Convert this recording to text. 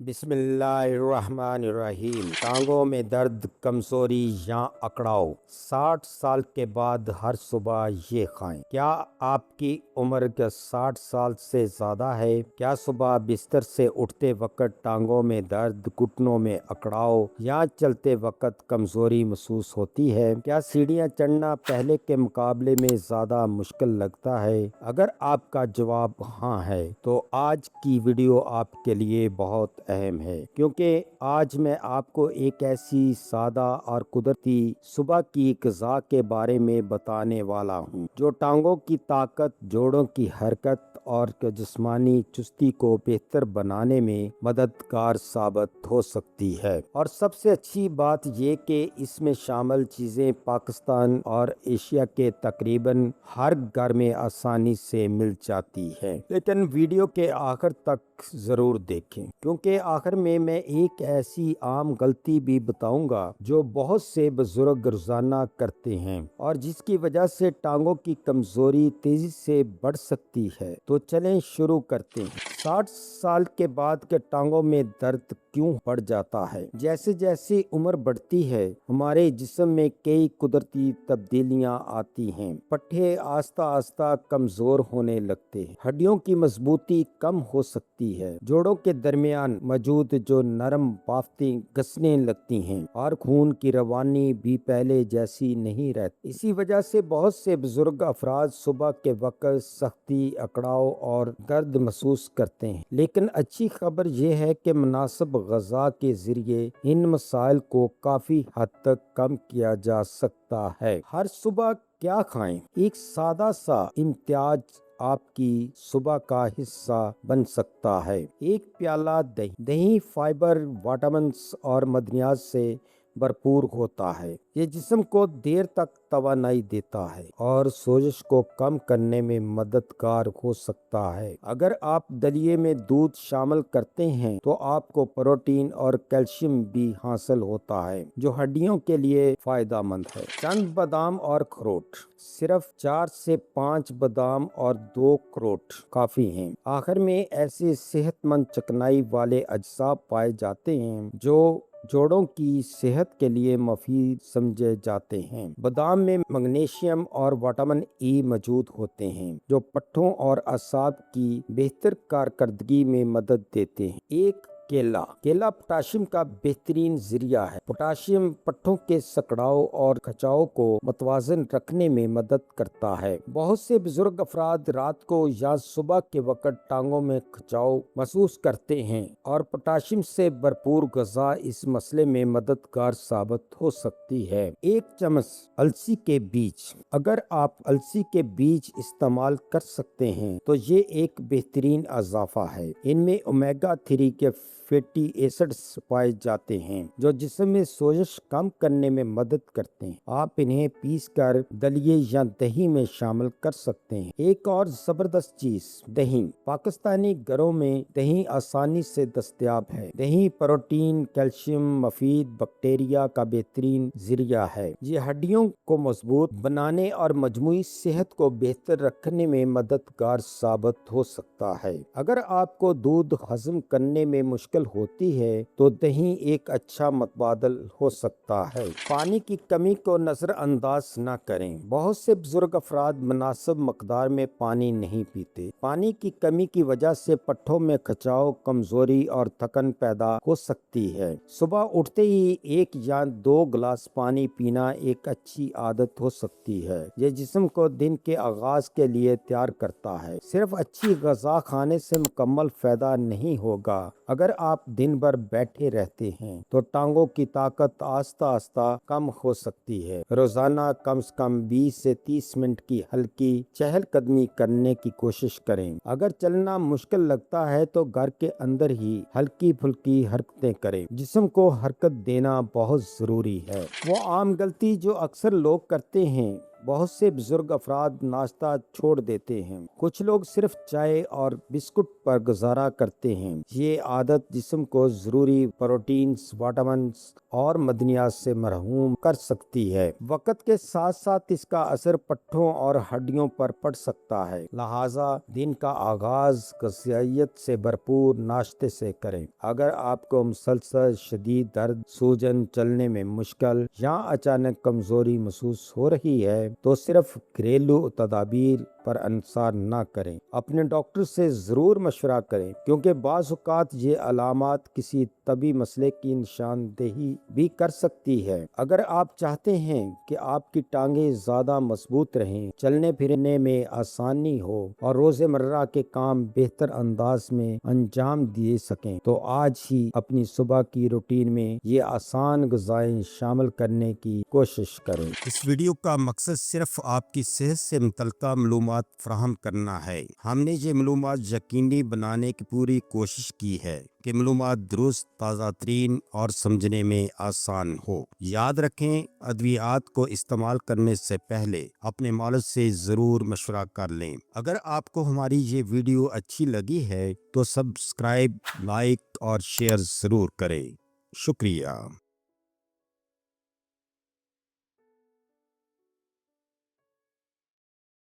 बिस्मिल्लाहिर्रहमानिर्रहीम। टांगों में दर्द, कमजोरी या अकड़ाव। 60 साल के बाद हर सुबह ये खाएं। क्या आपकी उम्र के 60 साल से ज़्यादा है? क्या सुबह बिस्तर से उठते वक्त टांगों में दर्द, घुटनों में अकड़ाव या चलते वक्त कमजोरी महसूस होती है? क्या सीढ़ियाँ चढ़ना पहले के मुकाबले में ज़्यादा मुश्किल लगता है? अगर आपका जवाब हाँ है तो आज की वीडियो आपके लिए बहुत अहम है, क्योंकि आज मैं आपको एक ऐसी सादा और कुदरती सुबह की ग़िज़ा के बारे में बताने वाला हूँ जो टांगों की ताकत, जोड़ों की हरकत और जिस्मानी चुस्ती को बेहतर बनाने में मददगार साबित हो सकती है। और सबसे अच्छी बात ये कि इसमें शामिल चीज़ें पाकिस्तान और एशिया के तकरीबन हर घर में आसानी से मिल जाती है। लेकिन वीडियो के आखिर तक ज़रूर देखें, क्योंकि आखिर में मैं एक ऐसी आम गलती भी बताऊंगा जो बहुत से बुजुर्ग रोजाना करते हैं और जिसकी वजह से टांगों की कमजोरी तेजी से बढ़ सकती है। तो चलें शुरू करते हैं। 60 साल के बाद के टांगों में दर्द क्यों बढ़ जाता है? जैसे जैसे उम्र बढ़ती है हमारे जिस्म में कई कुदरती तब्दीलियां आती हैं। पट्टे आस्ता आस्ता कमजोर होने लगते हैं, हड्डियों की मजबूती कम हो सकती है, जोड़ों के दरमियान मौजूद जो नरम बाफ्तें घसने लगती हैं और खून की रवानी भी पहले जैसी नहीं रहती। इसी वजह से बहुत से बुजुर्ग अफराद सुबह के वक्त सख्ती, अकड़ाव और दर्द महसूस करते हैं। लेकिन अच्छी खबर यह है कि मुनासिब ग़िज़ा के जरिए इन मसाइल को काफी हद तक कम किया जा सकता है। हर सुबह क्या खाएं? एक सादा सा इम्तियाज आपकी सुबह का हिस्सा बन सकता है। एक प्याला दही। दही फाइबर, विटामिन्स और मदनियात से भरपूर होता है। ये जिस्म को देर तक तवानाई देता है और सोजिश को कम करने में मददगार हो सकता है। अगर आप दलिये में दूध शामिल करते हैं तो आपको प्रोटीन और कैल्शियम भी हासिल होता है, जो हड्डियों के लिए फायदेमंद है। चंद बादाम और अखरोट। सिर्फ 4 से 5 बादाम और 2 अखरोट काफी हैं। आखिर में ऐसे सेहतमंद चिकनाई वाले अज्जा पाए जाते हैं जो जोड़ों की सेहत के लिए मुफीद समझे जाते हैं। बादाम में मैग्नीशियम और विटामिन ई मौजूद होते हैं, जो पट्टों और असाब की बेहतर कारकर्दगी में मदद देते हैं। एक केला पोटाशियम का बेहतरीन जरिया है। पोटाशियम पट्टों के सकड़ाव और खचाव को मुतवाजन रखने में मदद करता है। बहुत से बुजुर्ग अफराद रात को या सुबह के वक्त टांगों में खचाव महसूस करते हैं और पोटाशियम से भरपूर ग़िज़ा इस मसले में मददगार साबित हो सकती है। 1 चम्मच अलसी के बीज। अगर आप अलसी के बीज इस्तेमाल कर सकते हैं तो ये एक बेहतरीन इजाफा है। इनमें ओमेगा 3 के फैटी एसिड्स पाए जाते हैं जो जिस्म में सोजिश कम करने में मदद करते हैं। आप इन्हें पीसकर दलिये या दही में शामिल कर सकते हैं। एक और जबरदस्त चीज, दही। पाकिस्तानी घरों में दही आसानी से दस्तयाब है। दही प्रोटीन, कैल्शियम, मुफीद बैक्टीरिया का बेहतरीन जरिया है। ये हड्डियों को मजबूत बनाने और मजमूई सेहत को बेहतर रखने में मददगार साबित हो सकता है। अगर आपको दूध हजम करने में मुश्किल होती है तो दही एक अच्छा मुतबादल हो सकता है। पानी की कमी को नजरअंदाज न करें। बहुत से बुजुर्ग अफराद मुनासिब मकदार में पानी नहीं पीते। पानी की कमी की वजह से पट्टों में खचाव, कमजोरी और थकन पैदा हो सकती है। सुबह उठते ही 1 या 2 गिलास पानी पीना एक अच्छी आदत हो सकती है। ये जिस्म को दिन के आगाज के लिए तैयार करता है। सिर्फ अच्छी ग़िज़ा खाने से मुकम्मल फायदा नहीं होगा। अगर आप दिन भर बैठे रहते हैं तो टांगों की ताकत आस्ता आस्ता कम हो सकती है। रोजाना कम से कम 20 से 30 मिनट की हल्की चहलकदमी करने की कोशिश करें। अगर चलना मुश्किल लगता है तो घर के अंदर ही हल्की फुल्की हरकतें करें। जिस्म को हरकत देना बहुत जरूरी है। वो आम गलती जो अक्सर लोग करते हैं بہت سے بزرگ افراد ناشتہ چھوڑ دیتے ہیں، کچھ لوگ صرف چائے اور بسکٹ پر گزارا کرتے ہیں۔ یہ عادت جسم کو ضروری پروٹینز، وٹامنز اور معدنیات سے محروم کر سکتی ہے۔ وقت کے ساتھ ساتھ اس کا اثر پٹھوں اور ہڈیوں پر پڑ سکتا ہے، لہٰذا دن کا آغاز غذائیت سے بھرپور ناشتے سے کریں۔ اگر آپ کو مسلسل شدید درد، سوجن، چلنے میں مشکل یا اچانک کمزوری محسوس ہو رہی ہے تو صرف گھریلو تدابیر پر انحصار نہ کریں، اپنے ڈاکٹر سے ضرور مشورہ کریں، کیونکہ بعض اوقات یہ علامات کسی طبی مسئلے کی نشاندہی بھی کر سکتی ہے۔ اگر آپ چاہتے ہیں کہ آپ کی ٹانگیں زیادہ مضبوط رہیں، چلنے پھرنے میں آسانی ہو اور روزمرہ کے کام بہتر انداز میں انجام دے سکیں تو آج ہی اپنی صبح کی روٹین میں یہ آسان غذائیں شامل کرنے کی کوشش کریں۔ اس ویڈیو کا مقصد صرف آپ کی صحت سے متعلقہ معلومات فراہم کرنا ہے۔ ہم نے یہ معلومات یقینی بنانے کی پوری کوشش کی ہے کہ معلومات درست، تازہ ترین اور سمجھنے میں آسان ہو۔ یاد رکھیں، ادویات کو استعمال کرنے سے پہلے اپنے مالج سے ضرور مشورہ کر لیں۔ اگر آپ کو ہماری یہ ویڈیو اچھی لگی ہے تو سبسکرائب، لائک اور شیئر ضرور کریں۔ شکریہ۔